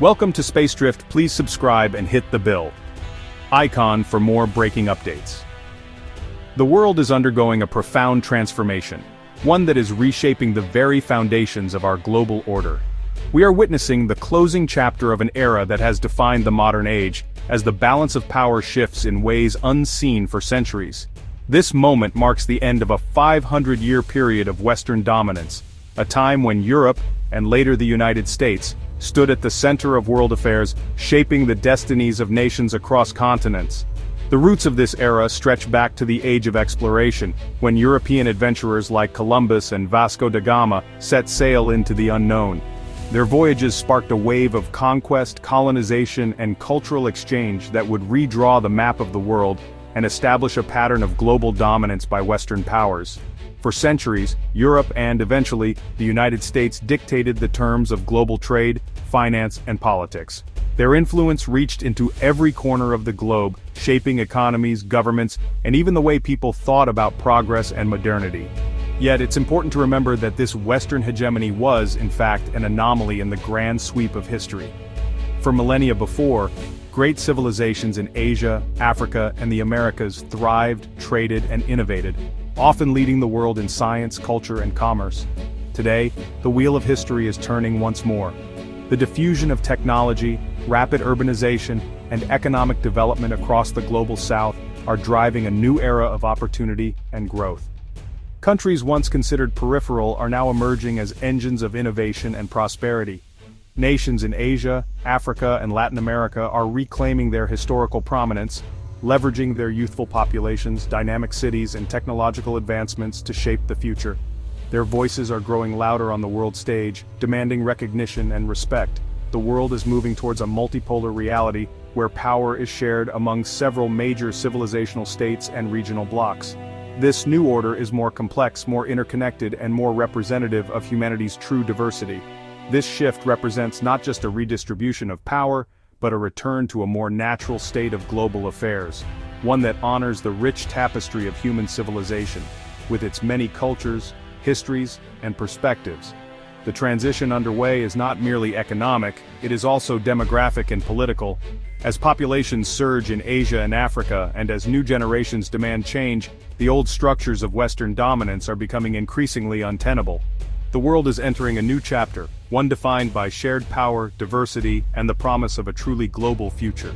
Welcome to Space Drift. Please subscribe and hit the bell icon for more breaking updates. The world is undergoing a profound transformation, one that is reshaping the very foundations of our global order. We are witnessing the closing chapter of an era that has defined the modern age, as the balance of power shifts in ways unseen for centuries. This moment marks the end of a 500-year period of Western dominance, a time when Europe, and later the United States, stood at the center of world affairs, shaping the destinies of nations across continents. The roots of this era stretch back to the age of exploration, when European adventurers like Columbus and Vasco da Gama set sail into the unknown. Their voyages sparked a wave of conquest, colonization, and cultural exchange that would redraw the map of the world and establish a pattern of global dominance by Western powers. For centuries, Europe and eventually, the United States dictated the terms of global trade, finance, and politics. Their influence reached into every corner of the globe, shaping economies, governments, and even the way people thought about progress and modernity. Yet it's important to remember that this Western hegemony was, in fact, an anomaly in the grand sweep of history. For millennia before, great civilizations in Asia, Africa, and the Americas thrived, traded, and innovated, often leading the world in science, culture, and commerce. Today, the wheel of history is turning once more. The diffusion of technology, rapid urbanization, and economic development across the global south are driving a new era of opportunity and growth. Countries once considered peripheral are now emerging as engines of innovation and prosperity. Nations in Asia, Africa, and Latin America are reclaiming their historical prominence, leveraging their youthful populations, dynamic cities, and technological advancements to shape the future. Their voices are growing louder on the world stage, demanding recognition and respect. The world is moving towards a multipolar reality, where power is shared among several major civilizational states and regional blocs. This new order is more complex, more interconnected, and more representative of humanity's true diversity. This shift represents not just a redistribution of power, but a return to a more natural state of global affairs, one that honors the rich tapestry of human civilization, with its many cultures, histories, and perspectives. The transition underway is not merely economic, it is also demographic and political. As populations surge in Asia and Africa, and as new generations demand change, the old structures of Western dominance are becoming increasingly untenable. The world is entering a new chapter, one defined by shared power, diversity, and the promise of a truly global future.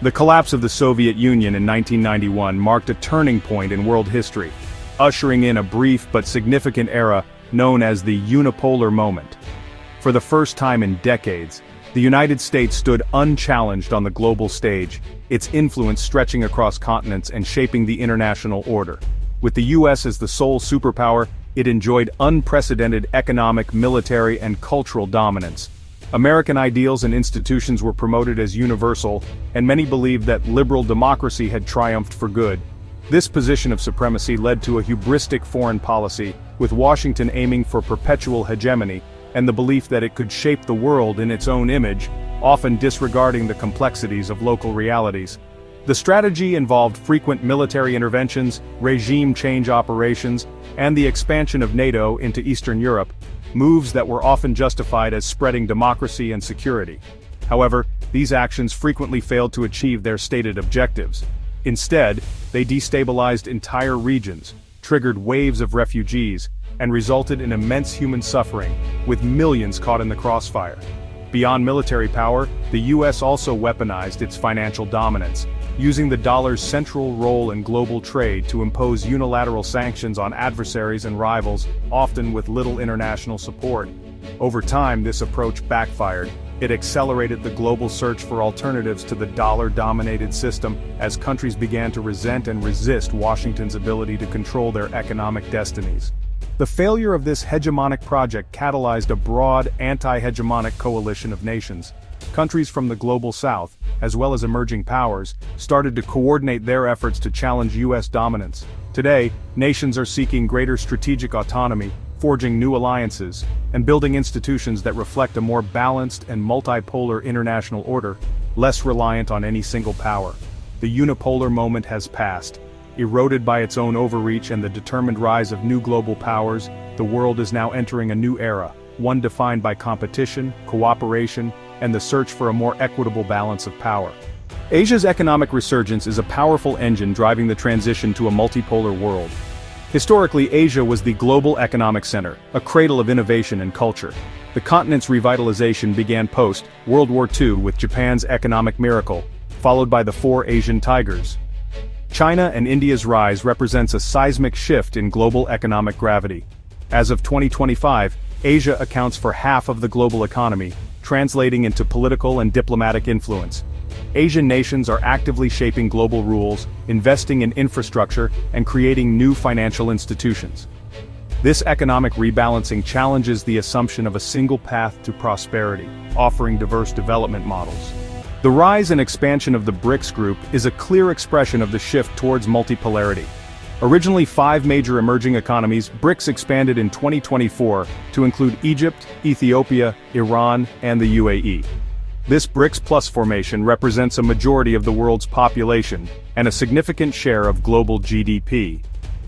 The collapse of the Soviet Union in 1991 marked a turning point in world history, ushering in a brief but significant era known as the unipolar moment. For the first time in decades, the United States stood unchallenged on the global stage, its influence stretching across continents and shaping the international order. With the US as the sole superpower, it enjoyed unprecedented economic, military, and cultural dominance. American ideals and institutions were promoted as universal, and many believed that liberal democracy had triumphed for good. This position of supremacy led to a hubristic foreign policy, with Washington aiming for perpetual hegemony, and the belief that it could shape the world in its own image, often disregarding the complexities of local realities. The strategy involved frequent military interventions, regime change operations, and the expansion of NATO into Eastern Europe, moves that were often justified as spreading democracy and security. However, these actions frequently failed to achieve their stated objectives. Instead, they destabilized entire regions, triggered waves of refugees, and resulted in immense human suffering, with millions caught in the crossfire. Beyond military power, the US also weaponized its financial dominance, using the dollar's central role in global trade to impose unilateral sanctions on adversaries and rivals, often with little international support. Over time, this approach backfired. It accelerated the global search for alternatives to the dollar-dominated system, as countries began to resent and resist Washington's ability to control their economic destinies. The failure of this hegemonic project catalyzed a broad, anti-hegemonic coalition of nations. Countries from the global south, as well as emerging powers, started to coordinate their efforts to challenge US dominance. Today, nations are seeking greater strategic autonomy, forging new alliances, and building institutions that reflect a more balanced and multipolar international order, less reliant on any single power. The unipolar moment has passed. Eroded by its own overreach and the determined rise of new global powers, the world is now entering a new era, one defined by competition, cooperation, and the search for a more equitable balance of power. Asia's economic resurgence is a powerful engine driving the transition to a multipolar world. Historically, Asia was the global economic center, a cradle of innovation and culture. The continent's revitalization began post-World War II with Japan's economic miracle, followed by the four Asian tigers. China and India's rise represents a seismic shift in global economic gravity. As of 2025, Asia accounts for half of the global economy, translating into political and diplomatic influence. Asian nations are actively shaping global rules, investing in infrastructure, and creating new financial institutions. This economic rebalancing challenges the assumption of a single path to prosperity, offering diverse development models. The rise and expansion of the BRICS group is a clear expression of the shift towards multipolarity. Originally 5 major emerging economies, BRICS expanded in 2024 to include Egypt, Ethiopia, Iran, and the UAE. This BRICS Plus formation represents a majority of the world's population and a significant share of global GDP.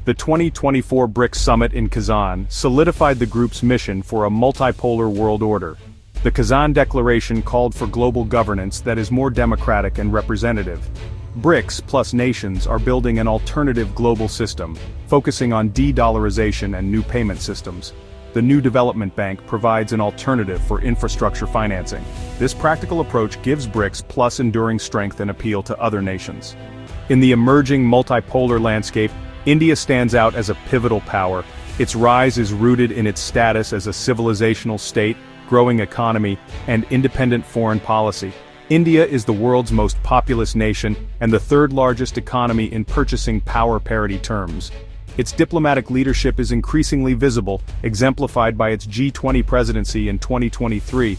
The 2024 BRICS Summit in Kazan solidified the group's mission for a multipolar world order. The Kazan Declaration called for global governance that is more democratic and representative. BRICS Plus nations are building an alternative global system, focusing on de-dollarization and new payment systems. The new development bank provides an alternative for infrastructure financing. This practical approach gives BRICS Plus enduring strength and appeal to other nations. In the emerging multipolar landscape, India stands out as a pivotal power. Its rise is rooted in its status as a civilizational state, growing economy, and independent foreign policy. India is the world's most populous nation and the third largest economy in purchasing power parity terms. Its diplomatic leadership is increasingly visible, exemplified by its G20 presidency in 2023.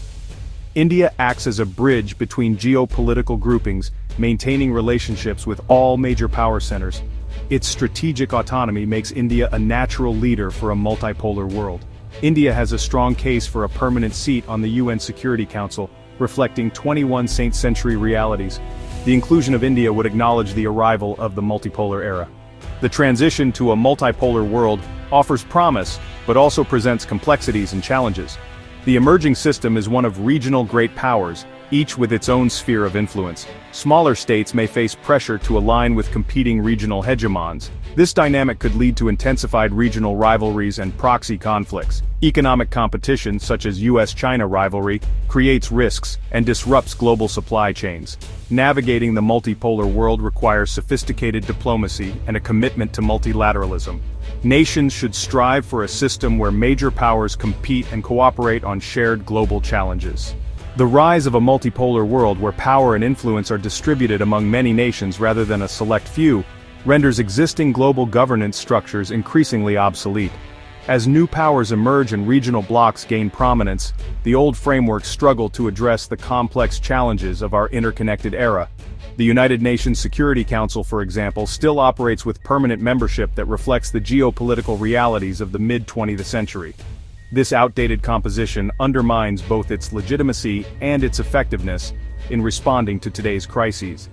India acts as a bridge between geopolitical groupings, maintaining relationships with all major power centers. Its strategic autonomy makes India a natural leader for a multipolar world. India has a strong case for a permanent seat on the UN Security Council, reflecting 21st century realities. The inclusion of India would acknowledge the arrival of the multipolar era. The transition to a multipolar world offers promise, but also presents complexities and challenges. The emerging system is one of regional great powers, each with its own sphere of influence. Smaller states may face pressure to align with competing regional hegemons. This dynamic could lead to intensified regional rivalries and proxy conflicts. Economic competition, such as US-China rivalry, creates risks and disrupts global supply chains. Navigating the multipolar world requires sophisticated diplomacy and a commitment to multilateralism. Nations should strive for a system where major powers compete and cooperate on shared global challenges. The rise of a multipolar world where power and influence are distributed among many nations rather than a select few, renders existing global governance structures increasingly obsolete. As new powers emerge and regional blocs gain prominence, the old frameworks struggle to address the complex challenges of our interconnected era. The United Nations Security Council, for example, still operates with permanent membership that reflects the geopolitical realities of the mid-20th century. This outdated composition undermines both its legitimacy and its effectiveness in responding to today's crises.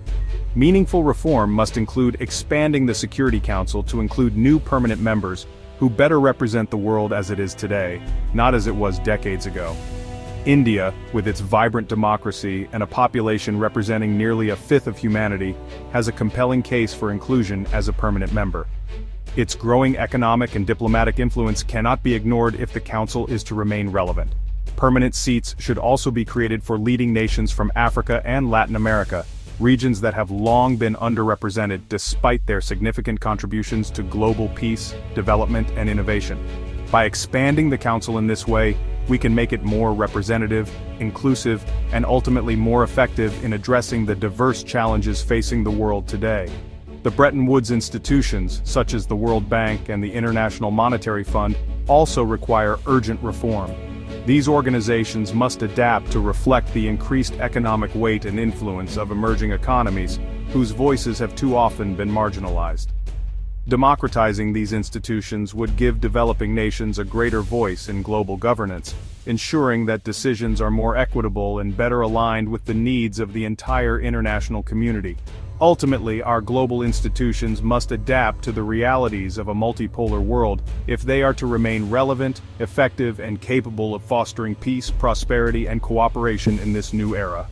Meaningful reform must include expanding the Security Council to include new permanent members who better represent the world as it is today, not as it was decades ago. India, with its vibrant democracy and a population representing nearly a fifth of humanity, has a compelling case for inclusion as a permanent member. Its growing economic and diplomatic influence cannot be ignored if the Council is to remain relevant. Permanent seats should also be created for leading nations from Africa and Latin America, regions that have long been underrepresented despite their significant contributions to global peace, development, and innovation. By expanding the Council in this way, we can make it more representative, inclusive, and ultimately more effective in addressing the diverse challenges facing the world today. The Bretton Woods institutions, such as the World Bank and the International Monetary Fund, also require urgent reform. These organizations must adapt to reflect the increased economic weight and influence of emerging economies, whose voices have too often been marginalized. Democratizing these institutions would give developing nations a greater voice in global governance, ensuring that decisions are more equitable and better aligned with the needs of the entire international community. Ultimately, our global institutions must adapt to the realities of a multipolar world if they are to remain relevant, effective, and capable of fostering peace, prosperity, and cooperation in this new era.